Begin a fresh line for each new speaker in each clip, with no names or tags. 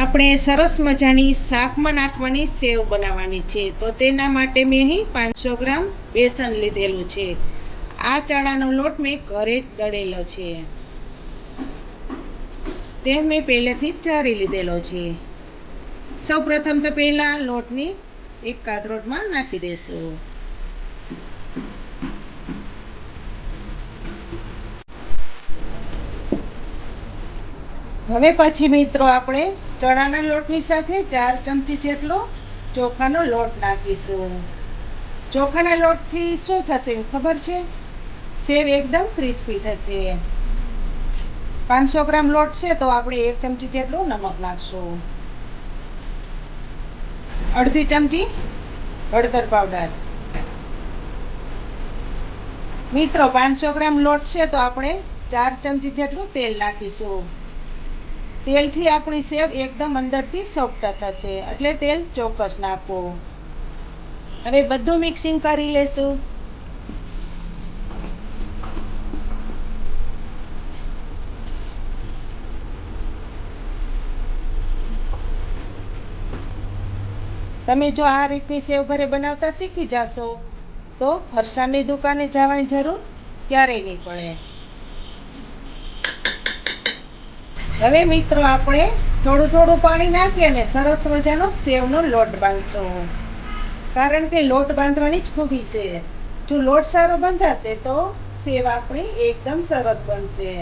આપણે સરસ મજાની શાકમાં નાખવાની સેવ બનાવવાની છે. તો તેના માટે મેં અહીં 500 ગ્રામ બેસન લીધેલું છે. આ ચણાનો લોટ મેં ઘરે જ દળેલો છે. તે મેં પહેલેથી જ ચારી લીધેલો છે. સૌ પ્રથમ તો પહેલાં લોટની એક કાથરોટમાં નાખી દઈશું. હવે પછી મિત્રો આપણે ચણાના લોટની સાથે 4 ચમચી જેટલો ચોખાનો લોટ નાખીશું. ચોખાના લોટથી શું થશે ખબર છે? સેવ એકદમ ક્રિસ્પી થશે. 500 ગ્રામ લોટ છે તો આપણે 1 ચમચી જેટલું નમક નાખશું. અડધી ચમચી હળદર પાવડર. મિત્રો 500 ગ્રામ લોટ છે તો આપણે 4 ચમચી જેટલું તેલ નાખીશું. તેલથી આપણી સેવ એકદમ અંદરથી સોફ્ટ થશે, એટલે તેલ ચોક્કસ નાખવું. હવે બધું મિક્સિંગ કરી લેશું. તમે જો આ રીતની સેવ ઘરે બનાવતા શીખી જશો તો ફરસાણની દુકાને જવાની જરૂર ક્યારેય નહીં પડે. હવે મિત્રો આપણે થોડું થોડું પાણી નાખી અને સરસ મજાનો સેવનો લોટ બાંધશું. કારણ કે લોટ બાંધવાની જ ખૂબી છે. જો લોટ સારો બંધાશે તો સેવ આપણી એકદમ સરસ બનશે.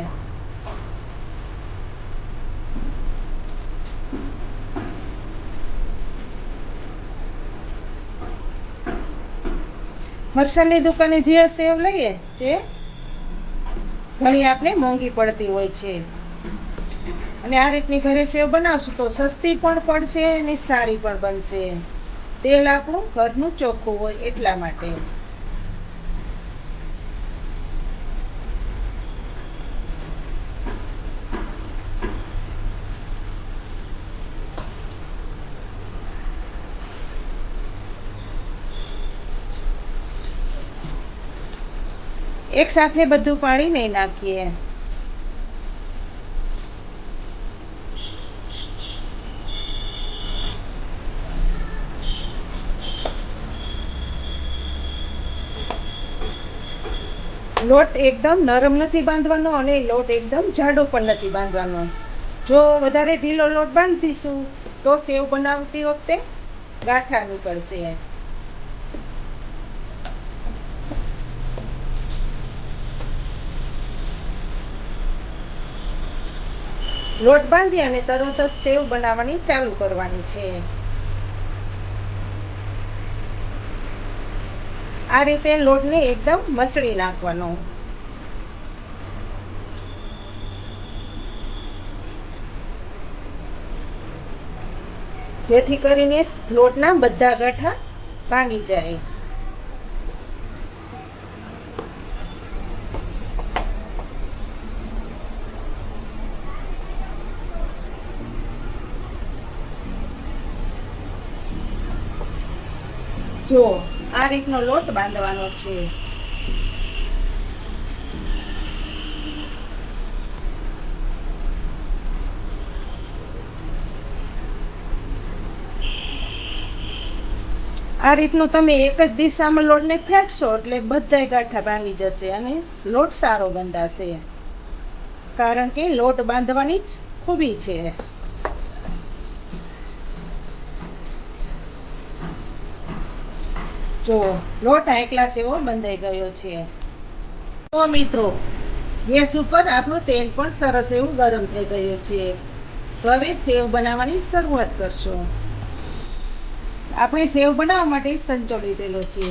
ફરસાણની દુકાને જે સેવ લઈએ તે ઘણી આપણે મોંઘી પડતી હોય છે. અને આ રીતની ઘરે સેવ બનાવશું તો સસ્તી પણ પડશે અને સારી પણ બનશે. તેલ આપણું ઘરનું ચોખ્ખું હોય એટલા માટે. એક સાથે બધું પાણી નહીં નાખીએ. લોટ એકદમ નરમ નથી બાંધવાનો અને લોટ એકદમ જાડો પણ નથી બાંધવાનો. જો વધારે ઢીલો લોટ બાંધીશું તો સેવ બનાવતી વખતે ગાંઠા નીકળશે. લોટ બાંધી અને તરત જ સેવ બનાવવાની ચાલુ કરવાની છે. આ રીતે લોટને એકદમ મસળી નાખવાનો. જેથી કરીને લોટના બધા ગાંઠા ભાંગી જાય. જો આ રીતનો લોટ બાંધવાનો છે. આ રીતનું તમે એક જ દિશામાં લોટને ફેંટશો એટલે બધાય ગાંઠા ભાંગી જશે અને લોટ સારો બંધાશે. કારણ કે લોટ બાંધવાની જ ખૂબી છે. જો લોટ હાઈ ક્લાસ એવો બંધાઈ ગયો છે. તો મિત્રો ગેસ ઉપર આપણું તેલ પણ સરસ એવું ગરમ થઈ ગયું છે. તો હવે સેવ બનાવવાની શરૂઆત કરશું. આપણે સેવ બનાવવા માટે સંચો લીધેલો છે.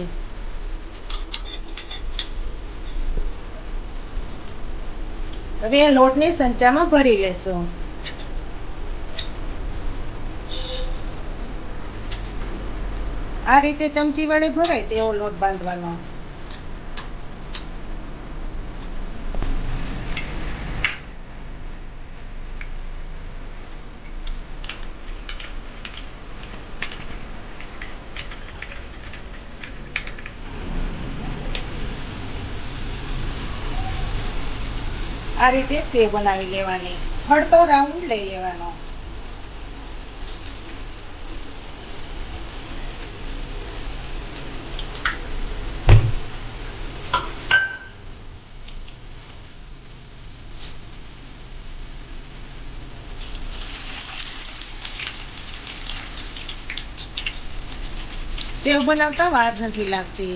હવે લોટને સંચામાં ભરી લેશું. આ રીતે ચમચી વડે ભરાય તેવો લોટ બાંધવાનો. આ રીતે સેવ બનાવી લેવાની. ફરતો રાઉન્ડ લઈ લેવાનો. સેવ બનાવતા વાર નથી લાગતી.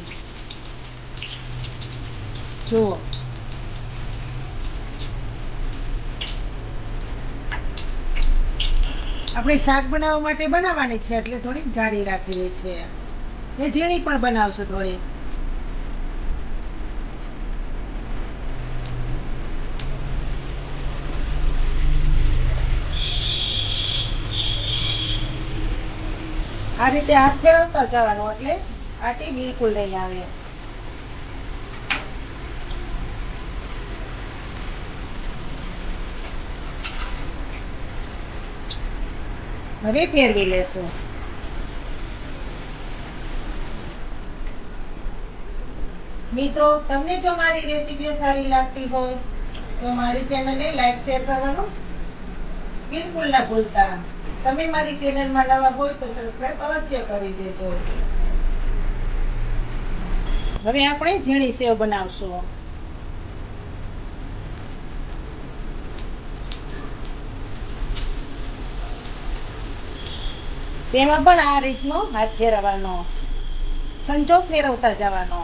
જુઓ, આપણે શાક બનાવવા માટે બનાવવાની છે એટલે થોડીક જાડી રાખેલી છે. એ ઝીણી પણ બનાવશો થોડી. આ રીતે હાથ ફેરવતા જવાનું એટલે આટી બિલકુલ નહીં આવે. હવે ફેરવી લેશું. મિત્રો, તમને જો મારી રેસીપીઓ સારી લાગતી હોય તો મારી ચેનલને લાઈક શેર કરવાનું બિલકુલ ના ભૂલતા. તમે મારી ચેનલમાં નવા હોય તો સબસ્ક્રાઇબ અવશ્ય કરી દેજો. હવે આપણે ઝીણી સેવ બનાવશું. તેમાં પણ આ રીતનો હાથ ફેરવવાનો, સંચો ફેરવતા જવાનો.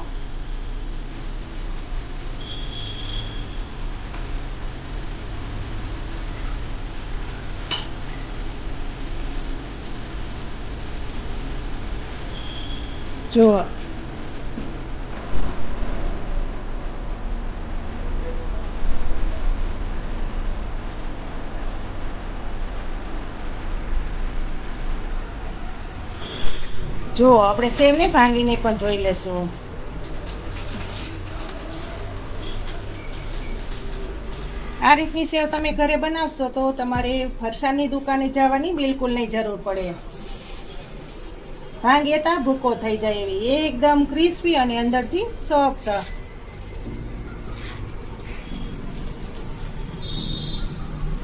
જુઓ, આપણે સેવને ભાંગીને પણ જોઈ લેશું. આ રીતની સેવ તમે ઘરે બનાવશો તો તમારે ફરસાણની દુકાને જવાની બિલકુલ નહીં જરૂર પડે. ભાંગેતા ભૂકો થઈ જાય એવી એકદમ ક્રિસ્પી અને અંદરથી સોફ્ટ.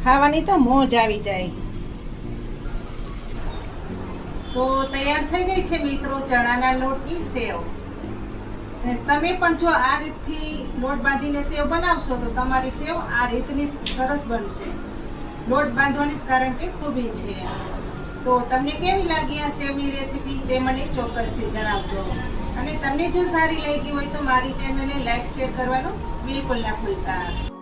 ખાવાની તો મોજ આવી જાય. તો તૈયાર થઈ ગઈ છે મિત્રો ચણાના લોટની સેવ. તમે પણ જો આ રીતથી લોટ બાંધીને સેવ બનાવશો તો તમારી સેવ આ રીતની સરસ બનશે. લોટ બાંધવાની જ કારણ કે ખૂબી છે. તો તમને કેવી લાગી આ સેવની રેસીપી તે મને ચોક્કસથી જણાવજો. અને તમને જો સારી લાગી હોય તો મારી ચેનલને લાઈક શેર કરવાનું બિલકુલ ના ભૂલતા.